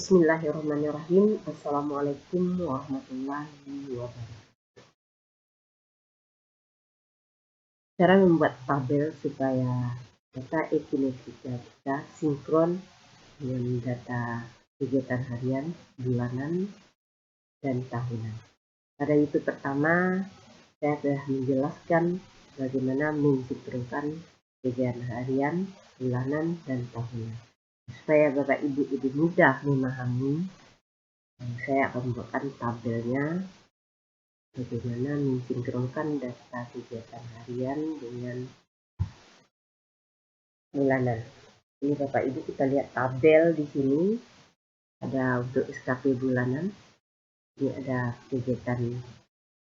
Bismillahirrahmanirrahim. Assalamualaikum warahmatullahi wabarakatuh. Cara membuat tabel supaya data ekinetika kita sinkron dengan data kegiatan harian, bulanan, dan tahunan. Pada itu pertama, saya telah menjelaskan bagaimana mensinkronkan kegiatan harian, bulanan, dan tahunan. Supaya Bapak Ibu lebih mudah memahami, saya akan membuatkan tabelnya bagaimana mensinkronkan data kegiatan harian dengan bulanan. Ini Bapak Ibu, kita lihat tabel di sini. Ada untuk SKP bulanan. Ini ada kegiatan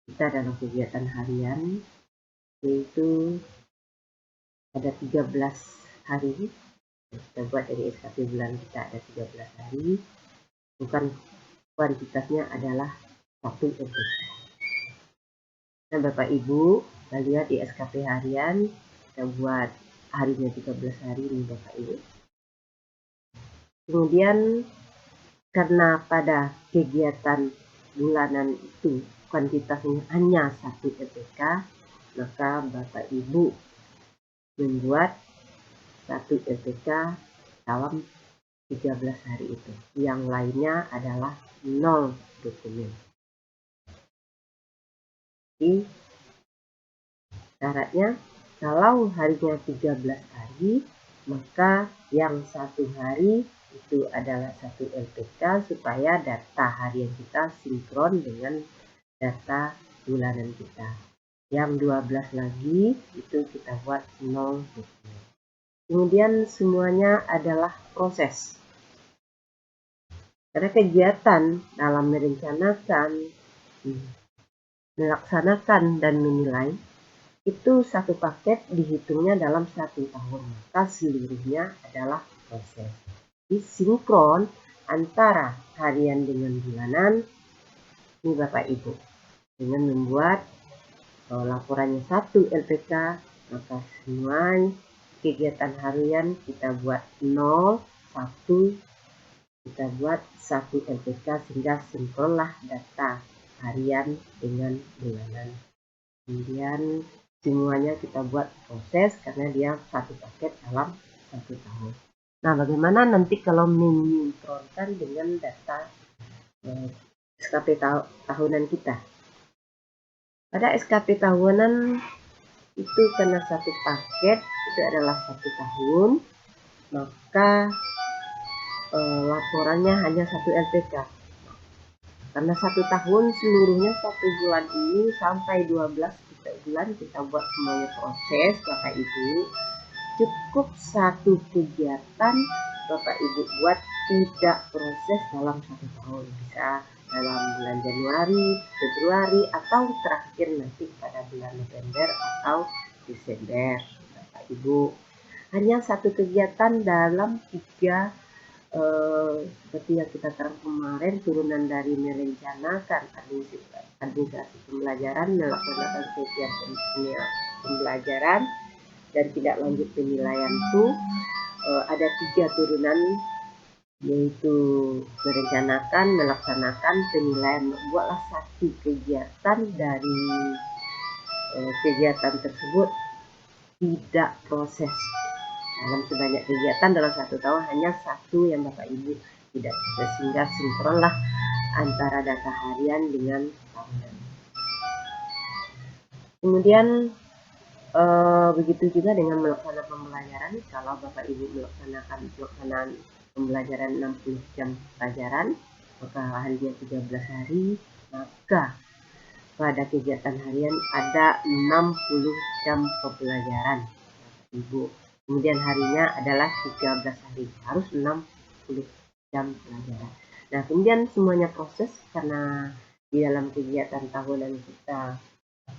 kita dalam kegiatan harian, yaitu ada 13 hari. Kita buat dari SKP bulan kita ada 13 hari. Bukan kuantitasnya adalah 1 LPK. Nah Bapak Ibu, kita lihat di SKP harian, kita buat harinya 13 hari ini Bapak Ibu. Kemudian karena pada kegiatan bulanan itu kuantitasnya hanya 1 LPK, maka Bapak Ibu membuat 1 LPK dalam 13 hari itu. Yang lainnya adalah 0 dokumen. Jadi syaratnya kalau harinya 13 hari, maka yang 1 hari itu adalah 1 LPK supaya data harian kita sinkron dengan data bulanan kita. Yang 12 lagi itu kita buat 0 dokumen. Kemudian semuanya adalah proses. Karena kegiatan dalam merencanakan, melaksanakan, dan menilai itu satu paket dihitungnya dalam 1 tahun, maka seluruhnya adalah proses. Jadi sinkron antara harian dengan bulanan ini Bapak Ibu dengan membuat laporannya 1 LPK, maka semua kegiatan harian kita buat 0, 1, kita buat 1 LPK sehingga sinkronlah data harian dengan bulanan. Kemudian semuanya kita buat proses karena dia satu paket dalam 1 tahun. Nah, bagaimana nanti kalau mensinkronkan dengan data SKP tahunan kita? Pada SKP tahunan itu karena satu paket itu adalah 1 tahun, maka laporannya hanya 1 LPK. Karena 1 tahun seluruhnya 1 bulan ini sampai 12 bulan kita buat semuanya proses Bapak Ibu. Cukup 1 kegiatan Bapak Ibu buat tidak proses dalam 1 tahun. Bisa dalam bulan Januari, Februari, atau terakhir nanti pada bulan November atau Desember Bapak Ibu. Hanya 1 kegiatan dalam 3 seperti yang kita terang kemarin, turunan dari merencanakan administrasi pembelajaran, melaksanakan kegiatan pembelajaran, dan tidak lanjut penilaian itu ada 3 turunan, yaitu merencanakan, melaksanakan, penilaian. Buatlah 1 kegiatan dari kegiatan tersebut tidak proses. Dalam sebanyak kegiatan dalam 1 tahun hanya 1 yang Bapak Ibu tidak bisa, sehingga sinkronlah antara data harian dengan tahunan. Kemudian begitu juga dengan melaksanakan pembelajaran. Kalau Bapak Ibu melaksanakan pembelajaran 60 jam pelajaran, maka harinya 13 hari, maka pada kegiatan harian ada 60 jam pembelajaran Bapak Ibu. Kemudian harinya adalah 13 hari, harus 60 jam pelajaran. Nah, kemudian semuanya proses karena di dalam kegiatan tahunan kita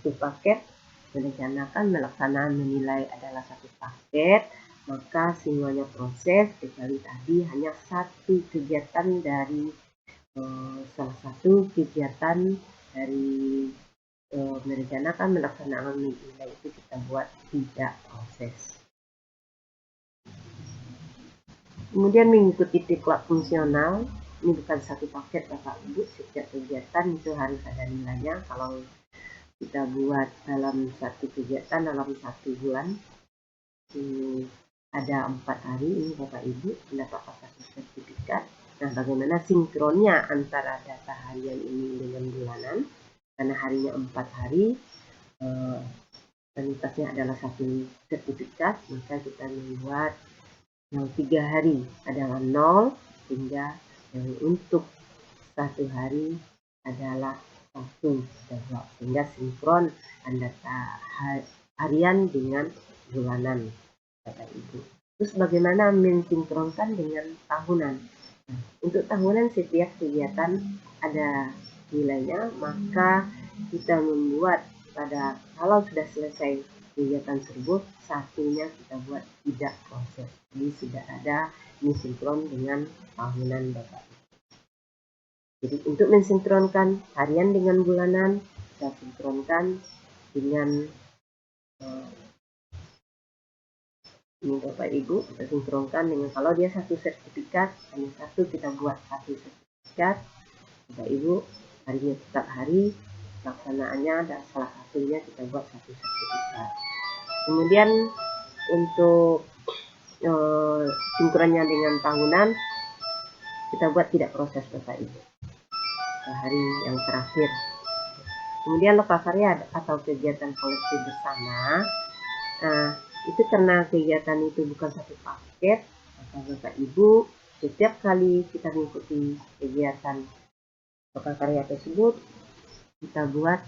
1 paket, merencanakan, melaksanakan, menilai adalah 1 paket, maka semuanya proses kecuali tadi hanya 1 kegiatan dari salah satu kegiatan dari merencanakan, melaksanakan, menilai itu kita buat tidak proses. Kemudian mengikuti diklat fungsional. ini bukan satu paket Bapak Ibu, setiap kegiatan itu harus ada nilainya. Kalau kita buat dalam satu kegiatan dalam 1 bulan ini ada 4 hari, ini Bapak Ibu mendapatkan satu sertifikat. Nah, bagaimana sinkronnya antara data harian ini dengan bulanan? Karena harinya 4 hari, kualitasnya adalah satu sertifikat, maka kita membuat yang 3 hari adalah 0, sehingga yang untuk 1 hari adalah 1, sehingga sinkron data harian dengan bulanan Bapak Ibu. Terus bagaimana mensinkronkan dengan tahunan? Nah, untuk tahunan setiap kegiatan ada nilainya, maka kita membuat kalau sudah selesai kegiatan tersebut, satunya kita buat tidak proses. Jadi sudah ada ini sinkron dengan tahunan Bapak Ibu. Jadi untuk mensinkronkan harian dengan bulanan, kita sinkronkan dengan ini Bapak Ibu, kita sinkronkan dengan kalau dia satu sertifikat, hanya satu kita buat satu sertifikat. Bapak Ibu, harinya tetap hari, pelaksanaannya dan salah satunya kita buat satu sertifikat. Kemudian untuk sinkronnya dengan tahunan, kita buat tidak proses Bapak Ibu. Hari yang terakhir. Kemudian lokakarya atau kegiatan koleksi bersama. Itu karena kegiatan itu bukan satu paket, maka Bapak Ibu setiap kali kita mengikuti kegiatan lokakarya tersebut, kita buat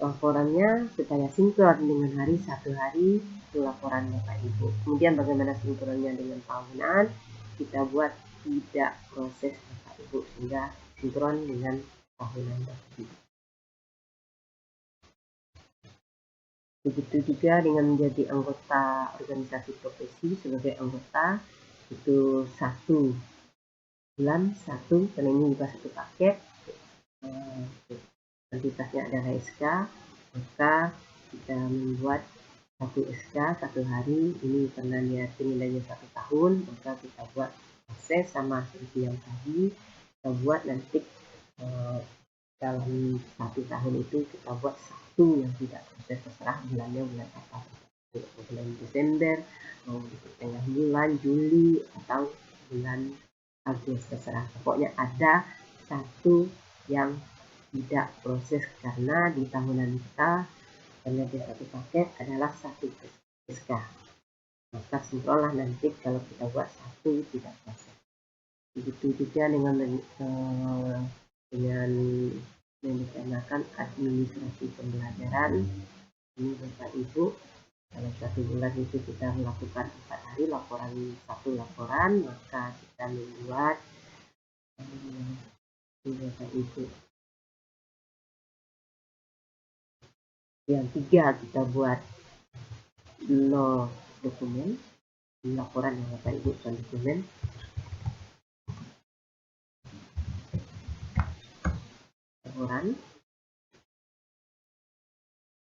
laporannya supaya sinkron dengan hari 1 hari itu laporan Bapak Ibu. Kemudian bagaimana sinkronnya dengan tahunan, kita buat tidak proses Bapak Ibu sehingga sinkron dengan tahunan Bapak Ibu. Begitu juga dengan menjadi anggota organisasi profesi. Sebagai anggota itu 1 bulan 1, karena ini juga satu paket, kuantitasnya adalah SK, maka kita membuat satu SK 1 hari. Ini karena nilainya 1 tahun, maka kita buat proses sama seperti yang tadi, kita buat nanti dalam 1 tahun itu kita buat satu yang tidak proses, terserah bulannya bulan apa, bulan Desember, mau di tengah bulan Juli atau bulan Agustus, terserah. Pokoknya ada satu yang tidak proses karena di tahunan kita karena dia satu paket adalah satu SK. Maka sinkronlah nanti kalau kita buat satu tidak proses. Begitu juga dengan merencanakan administrasi pembelajaran. Ini Bapak Ibu, dalam 1 bulan itu kita melakukan 4 hari satu laporan, maka kita membuat Bapak Ibu yang 3 kita buat 0 dokumen, laporan yang Bapak Ibu bukan dokumen. Laporan,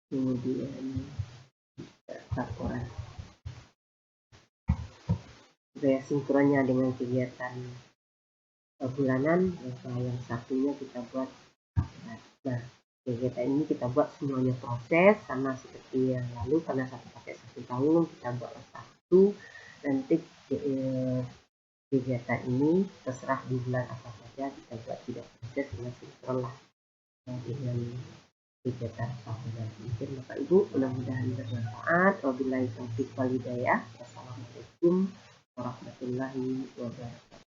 kemudian laporan supaya sinkronnya dengan kegiatan bulanan, maka yang satunya kita buat. Nah, kegiatan ini kita buat semuanya proses sama seperti yang lalu, karena satu paket 1 tahun kita buat satu. Nanti kegiatan ini terserah di bulan apa saja kita buat tidak proses, dengan sinkron lah dengan kegiatan tahunan. Mungkin Bapak Ibu, mudah-mudahan bermanfaat. Wabillahi taufiq wal hidayah. Wassalamualaikum warahmatullahi wabarakatuh.